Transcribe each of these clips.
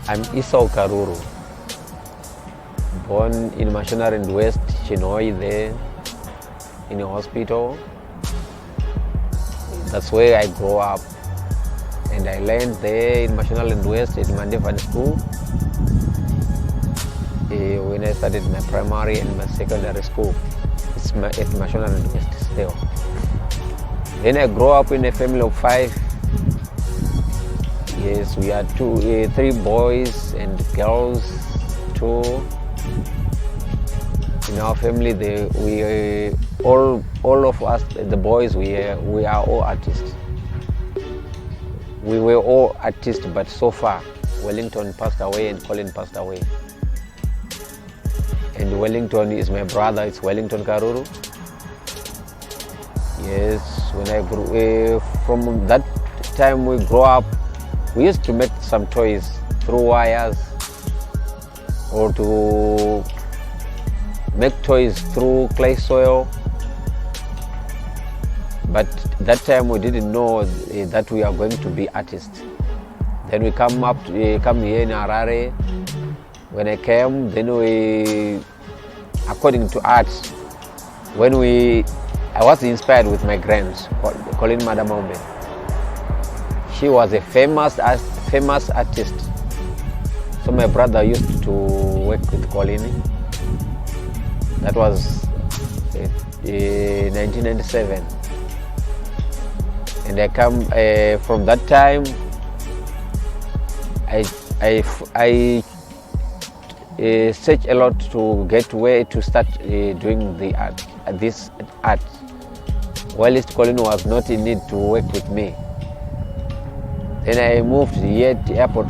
I'm Esau Karuru, born in Mashonaland and West, Chinoi, there in a hospital. That's where I grew up. And I learned there in Mashonaland West at Mandevani School. When I started my primary and my secondary school, it's at Mashonaland West still. Then I grew up in a family of 5. Yes, we are 3 boys and girls, 2. In our family, all of us, the boys, we are all artists. We were all artists, but so far, Wellington passed away and Colleen passed away. And Wellington is my brother, it's Wellington Karuru. Yes, when I grew, from that time we grew up, we used to make some toys through wires or to make toys through clay soil. But that time we didn't know that we are going to be artists. Then we come here in Harare. When I came, then we, according to art, I was inspired with my grands, Colleen Madamombe. She was a famous artist. So my brother used to work with Colleen. That was 1997. And I come from that time. I search a lot to get where to start doing the art, this art. Whilst Colleen was not in need to work with me. Then I moved here to Airport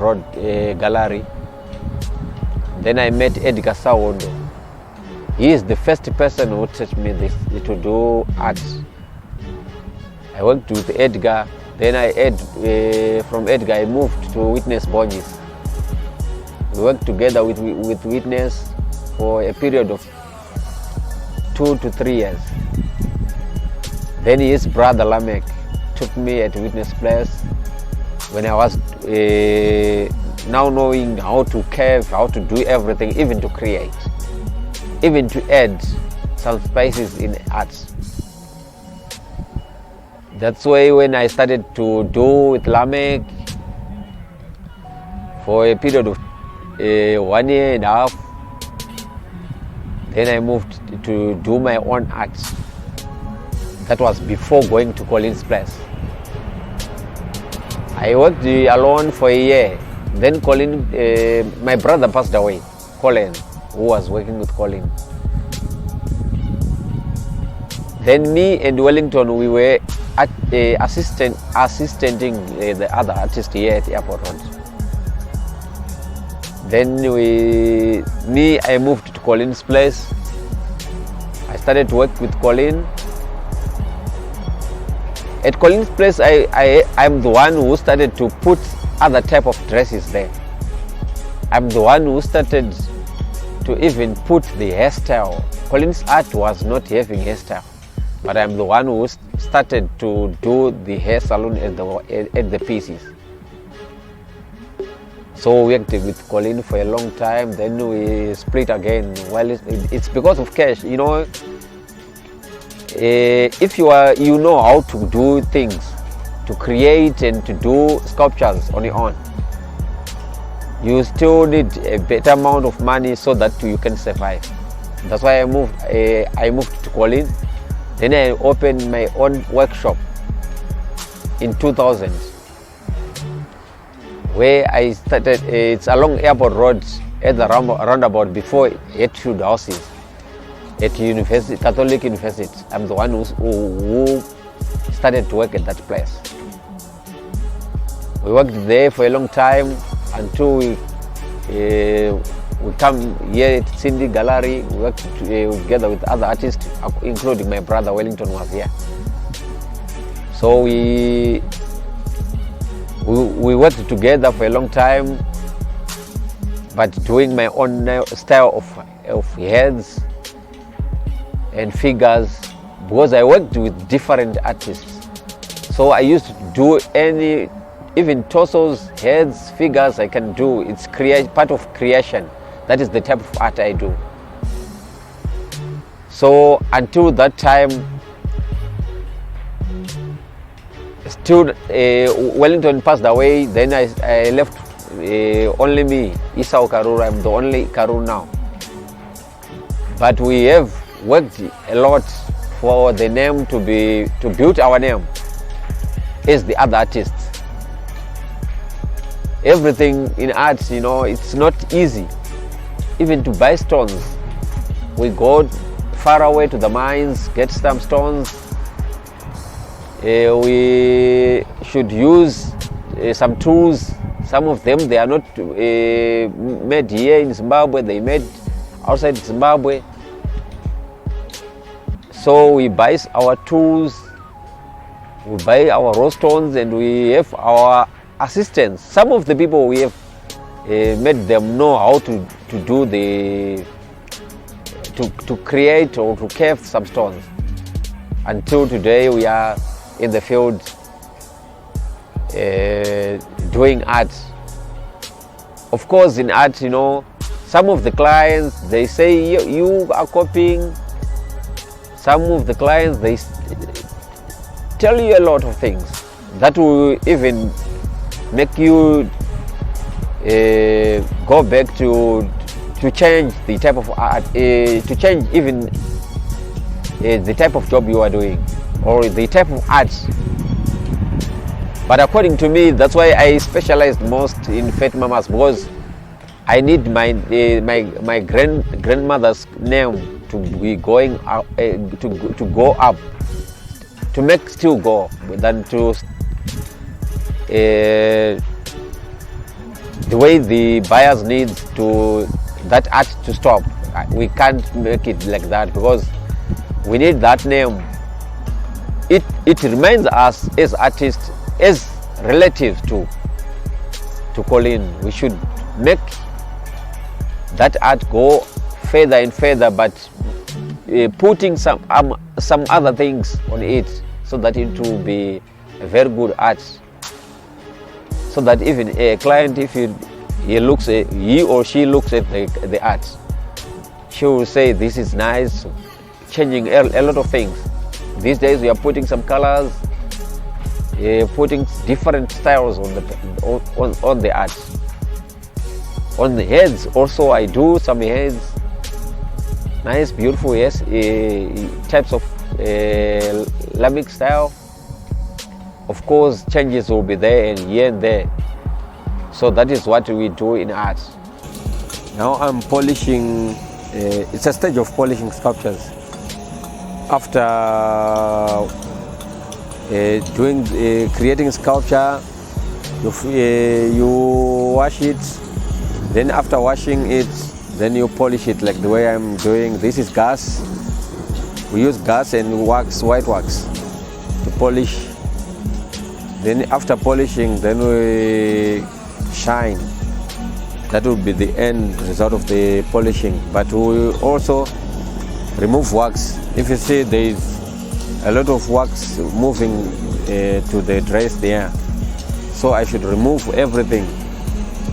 Road Gallery. Then I met Edgar Sawondo. He is the first person who taught me to do art. I worked with Edgar. Then from Edgar I moved to Witness Borges. We worked together with Witness for a period of 2 to 3 years. Then his brother Lamek took me at Witness Place when I was now knowing how to carve, how to do everything, even to create, even to add some spices in art. That's why when I started to do with Lamek for a period of 1 year and a half, then I moved to do my own art. That was before going to Colleen's place. I worked alone for a year. Then Colleen, my brother passed away, Colleen, who was working with Colleen. Then me and Wellington, we were assisting the other artist here at Airport Road. Then I moved to Colleen's place. I started to work with Colleen. At Colleen's place, I'm the one who started to put other type of dresses there. I'm the one who started to even put the hairstyle. Colleen's art was not having hairstyle, but I'm the one who started to do the hair salon at the pieces. So we worked with Colleen for a long time. Then we split again. Well, it's because of cash, you know. If you know how to do things, to create and to do sculptures on your own, you still need a better amount of money so that you can survive. That's why I moved to Colleen. Then I opened my own workshop in 2000, where I started. It's along Airport Road at the roundabout before Hatfield Houses. At University, Catholic University. I'm the one who started to work at that place. We worked there for a long time until we come here at Cindy Gallery. We worked together with other artists, including my brother Wellington was here. So we worked together for a long time, but doing my own style of heads and figures, because I worked with different artists. So I used to do any even torsos, heads, figures I can do. It's part of creation. That is the type of art I do. So until that time, still Wellington passed away. Then I left only me, Esau Karuru. I'm the only Karuru now. But we have worked a lot for the name to build our name as the other artists. Everything in art, it's not easy. Even to buy stones, we go far away to the mines, get some stones. We should use some tools. Some of them, they are not made here in Zimbabwe, they made outside Zimbabwe. So we buy our tools, we buy our raw stones, and we have our assistants. Some of the people we have made them know how to do to create or to carve some stones. Until today, we are in the field doing art. Of course, in art, some of the clients, they say you are copying. Some of the clients, they tell you a lot of things that will even make you go back to change the type of art, to change even the type of job you are doing or the type of art. But according to me, that's why I specialized most in fat mamas, because I need my grandmother's name to be going up, to go up, to make still go, than to the way the buyers need to that art to stop. We can't make it like that, because we need that name. It reminds us as artists, as relatives to Colleen. We should make that art go further and further, but putting some other things on it, so that it will be a very good art. So that even a client, if he or she looks at the art, she will say this is nice, changing a lot of things. These days we are putting some colors, putting different styles on the art. On the heads also, I do some heads, nice, beautiful, yes, types of Islamic style. Of course, changes will be there and here and there. So that is what we do in art. Now I'm polishing, it's a stage of polishing sculptures. After creating sculpture, you wash it. Then after washing it, then you polish it like the way I'm doing. This is gas. We use gas and wax, white wax, to polish. Then after polishing, then we shine. That will be the end result of the polishing. But we also remove wax. If you see there is a lot of wax moving to the dress there, so I should remove everything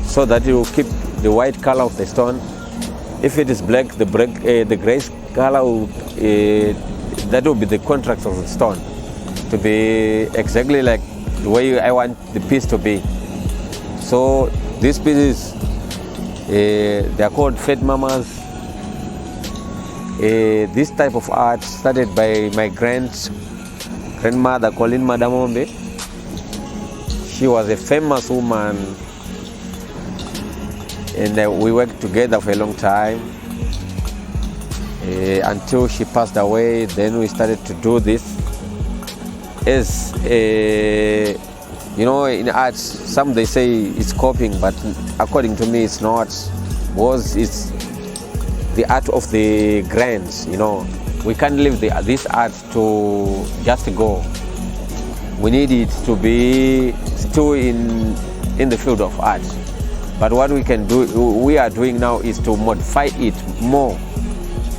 so that it will keep the white color of the stone. If it is black, the gray color will, that will be the contrast of the stone, to be exactly like the way I want the piece to be. So these pieces, they are called fat mamas. This type of art started by my grandmother, Colleen Madamombe. She was a famous woman, and we worked together for a long time until she passed away. Then we started to do this as in art. Some they say it's copying, but according to me it's not, because it's the art of the grands. We can't leave this art to just go. We need it to be still in the field of art. But what we are doing now is to modify it more,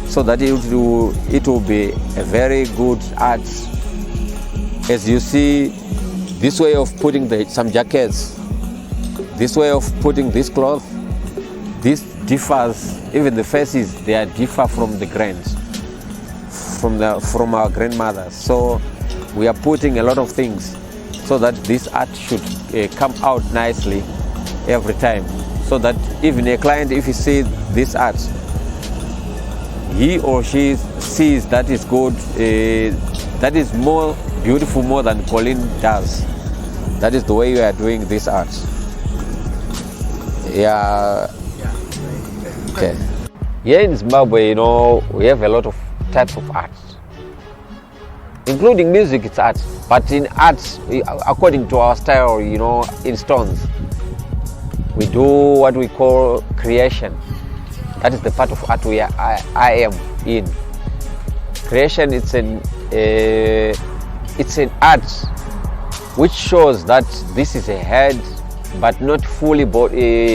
so that it will be a very good art. As you see, this way of putting some jackets, this way of putting this cloth, this differs. Even the faces, they are differ from the grains, from our grandmothers. So we are putting a lot of things so that this art should come out nicely every time, so that even a client, if he sees this art, he or she sees that is good, that is more beautiful more than Colleen does. That is the way we are doing this art. Yeah. Okay. Here in Zimbabwe, you know, we have a lot of types of art, including music. It's art, but in arts, according to our style, you know, in stones, we do what we call creation. That is the part of art I am in. Creation, it's an art which shows that this is a head, but not fully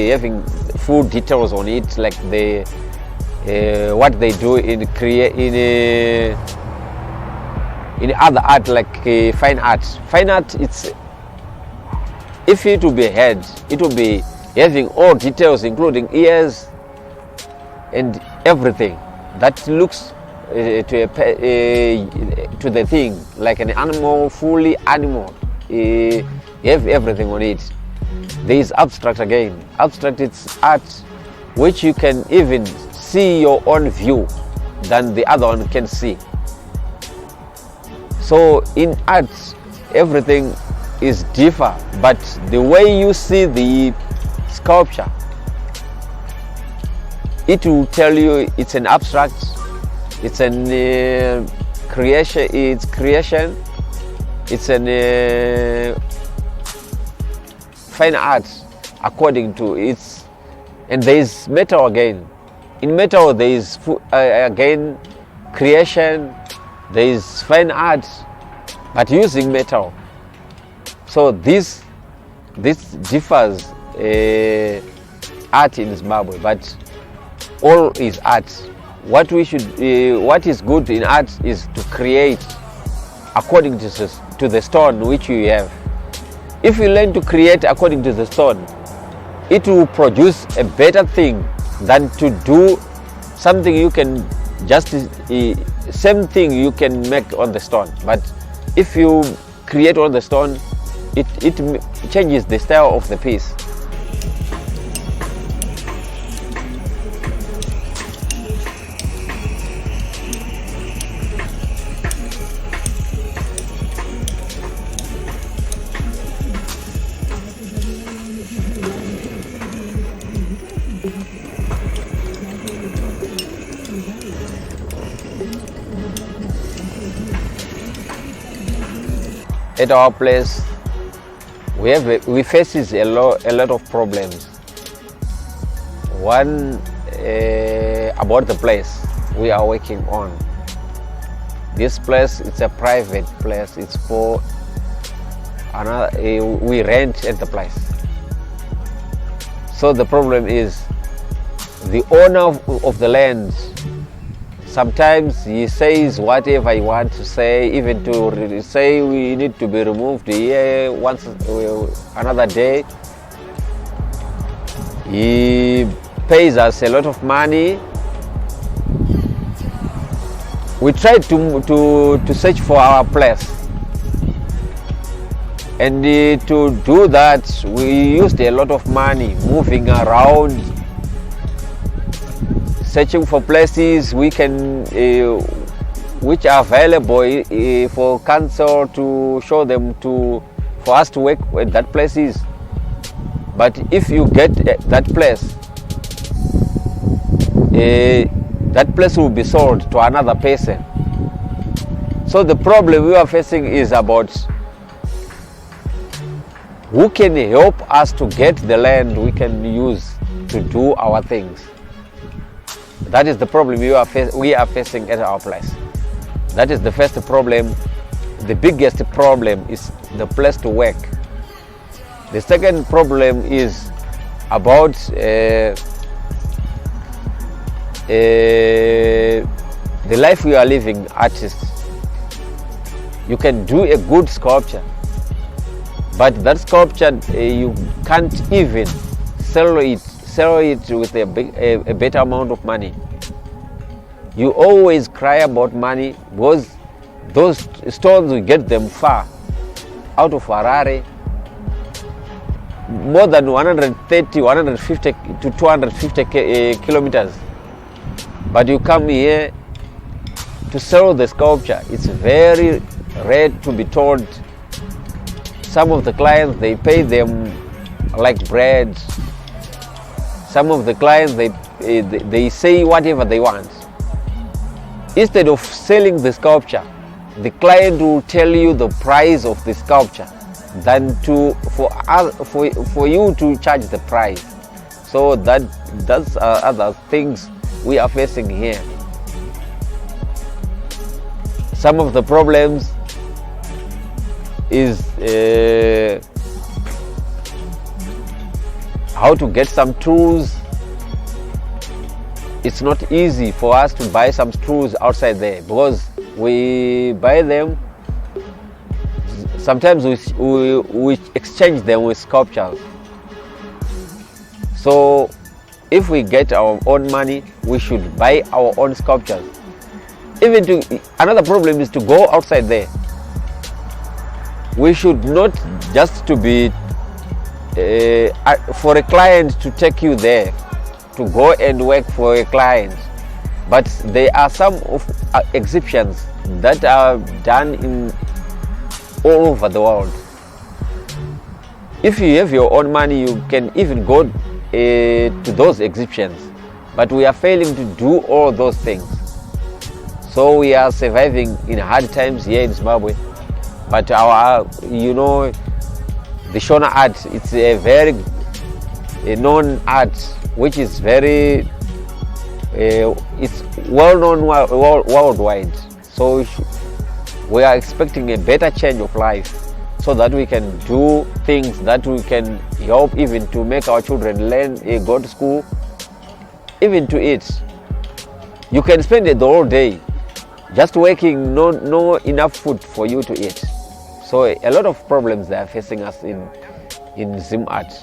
having full details on it, like what they do in other art, like fine art. Fine art, if it will be a head, it will be having all details, including ears and everything that looks to the thing like an animal, fully animal. You have everything on it. There is abstract again. Abstract, it's art which you can even see your own view than the other one can see. So in art, everything is different, but the way you see the sculpture, it will tell you it's an abstract, it's an creation, it's an fine art according to its. And there is metal again. In metal there is again creation, there is fine art, but using metal. So this differs art in Zimbabwe, but all is art. What is good in art is to create according to the stone which you have. If you learn to create according to the stone, it will produce a better thing than to do something you can just same thing you can make on the stone. But if you create on the stone, it changes the style of the piece. At our place, we faces a lot of problems. One, about the place we are working on. This place, it's a private place. It's for another. We rent at the place. So the problem is the owner of the land. Sometimes he says whatever he wants to say, even to say we need to be removed here once another day. He pays us a lot of money. We tried to search for our place, and to do that we used a lot of money moving around, searching for places we can which are available for council to show them for us to work with that places. But if you get that place, that place will be sold to another person. So the problem we are facing is about who can help us to get the land we can use to do our things. That is the problem we are facing at our place. That is the first problem. The biggest problem is the place to work. The second problem is about the life we are living, artists. You can do a good sculpture, but that sculpture you can't even sell it with a better amount of money. You always cry about money because those stones, we get them far out of Harare, more than 130, 150 to 250 kilometers. But you come here to sell the sculpture. It's very rare to be told. Some of the clients, they pay them like bread. Some of the clients, they say whatever they want. Instead of selling the sculpture, the client will tell you the price of the sculpture than for you to charge the price. So that's other things we are facing here. Some of the problems is how to get some tools. It's not easy for us to buy some tools outside there because we buy them, sometimes we exchange them with sculptures. So if we get our own money, we should buy our own sculptures. Another problem is to go outside there. We should not just to be for a client to take you there to go and work for a client, but there are some of exhibitions that are done in all over the world. If you have your own money, you can even go to those exhibitions, but we are failing to do all those things. So we are surviving in hard times here in Zimbabwe. But our, the Shona art, it's a very known art, which is very, it's well known worldwide. So we are expecting a better change of life so that we can do things that we can help even to make our children learn, go to school, even to eat. You can spend the whole day just working, no enough food for you to eat. So a lot of problems that are facing us in Zim art.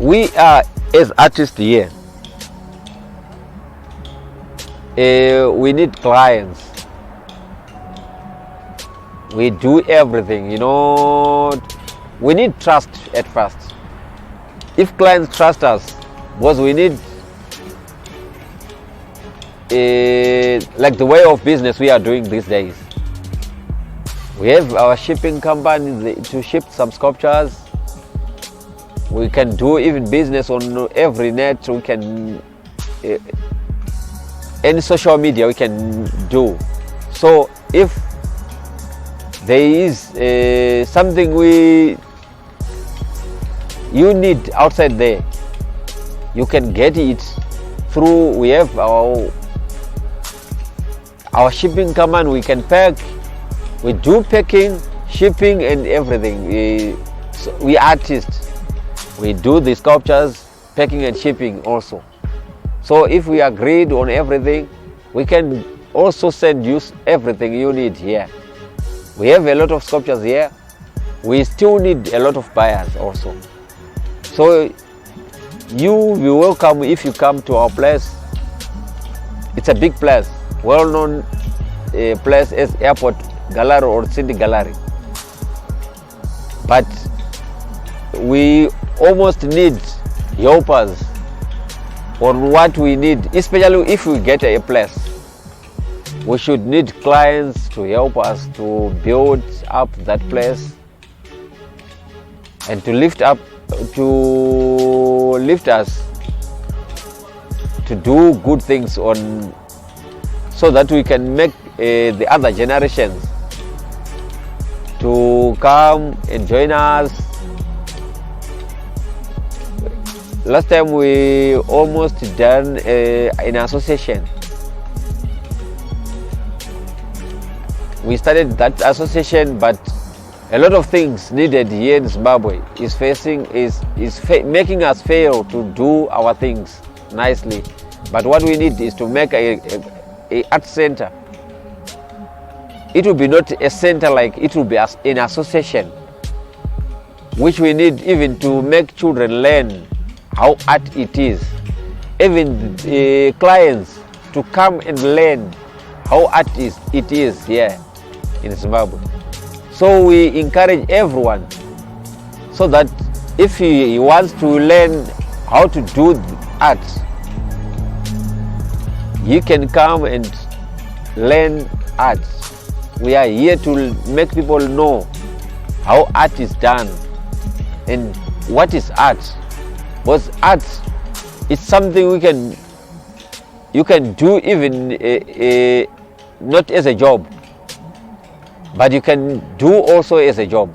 We are, as artists here, we need clients. We do everything, we need trust at first. If clients trust us, because we need, like the way of business we are doing these days. We have our shipping company to ship some sculptures. We can do even business on every net. We can, any social media we can do. So if there is something you need outside there, you can get it through. We have our shipping company. We can pack. We do packing, shipping, and everything. We artists. We do the sculptures, packing and shipping also. So if we agreed on everything, we can also send you everything you need here. We have a lot of sculptures here. We still need a lot of buyers also. So you'll be welcome if you come to our place. It's a big place, well-known place as Airport Gallery or City Gallery. But we almost need helpers on what we need, especially if we get a place. We should need clients to help us to build up that place and to lift us to do good things on so that we can make the other generations to come and join us. Last time we almost done an association. We started that association, but a lot of things needed here in Zimbabwe is making us fail to do our things nicely. But what we need is to make a art center. It will be not a center, like it will be an association, which we need even to make children learn how art it is. Even clients to come and learn how art it is here in Zimbabwe. So we encourage everyone so that if he wants to learn how to do art, you can come and learn art. We are here to make people know how art is done and what is art. Because art is something you can do even not as a job, but you can do also as a job.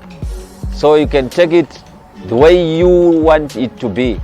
So you can take it the way you want it to be.